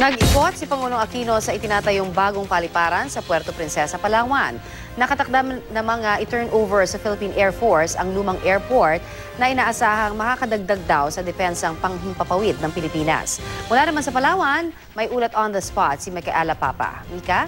Nag-ikot si Pangulong Aquino sa itinatayong bagong paliparan sa Puerto Princesa, Palawan. Nakatakda na mga i-turnover sa Philippine Air Force ang lumang airport na inaasahang makakadagdag daw sa depensang panghimpapawid ng Pilipinas. Mula naman sa Palawan, may ulat on the spot si Micaela Papa. Mika?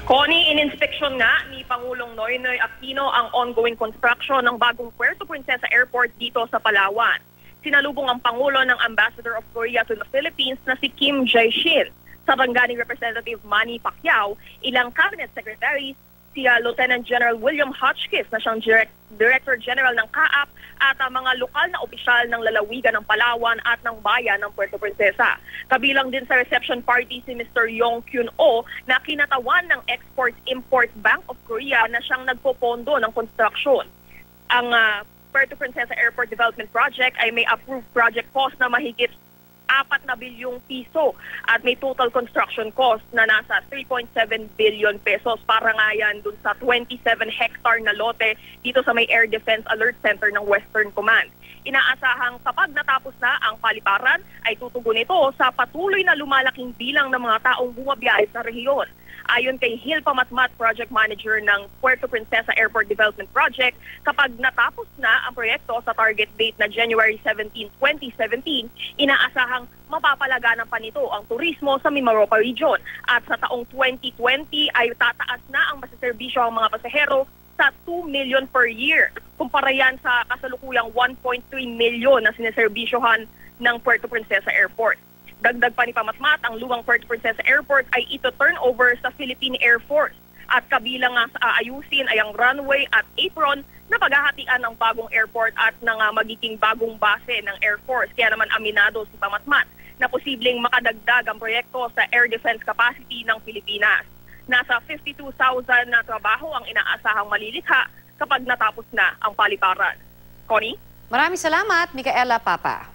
Connie, in-inspection nga ni Pangulong Noynoy Aquino ang ongoing construction ng bagong Puerto Princesa Airport dito sa Palawan. Sinalubong ang Pangulo ng Ambassador of Korea to the Philippines na si Kim Jae-shin. Sarangani Representative Manny Pacquiao, ilang cabinet secretaries, si Lieutenant General William Hotchkiss na siyang Director General ng CAAP at mga lokal na opisyal ng lalawigan ng Palawan at ng bayan ng Puerto Princesa. Kabilang din sa reception party si Mr. Yong Kyun-oh na kinatawan ng Export-Import Bank of Korea na siyang nagpopondo ng construction. Ang Puerto Princesa Airport Development Project ay may approved project cost na mahigit 4 na bilyong piso at may total construction cost na nasa 3.7 billion pesos para nga yan dun sa 27 hectare na lote dito sa may Air Defense Alert Center ng Western Command. Inaasahang kapag natapos na ang paliparan ay tutugon ito sa patuloy na lumalaking bilang ng mga taong bumabiyahe sa rehiyon. Ayon kay Hil Pamatmat, Project Manager ng Puerto Princesa Airport Development Project, kapag natapos na ang proyekto sa target date na January 17, 2017, inaasahang mapapalaganan pa nito ang turismo sa Mimaropa Region. At sa taong 2020 ay tataas na ang masiservisyo ang mga pasahero sa 2 million per year. Kumpara yan sa kasalukuyang 1.3 million na sineserbisyohan ng Puerto Princesa Airport. Dagdag pa ni Pamatmat, ang luwang Puerto Princesa Airport ay ito-turn over sa Philippine Air Force. At kabilang nga sa aayusin ay ang runway at apron na paghahatian ng bagong airport at ng magiging bagong base ng Air Force. Kaya naman aminado si Pamatmat na posibleng makadagdag ang proyekto sa air defense capacity ng Pilipinas. Nasa 52,000 na trabaho ang inaasahang malilikha kapag natapos na ang paliparan. Connie? Maraming salamat, Micaela Papa.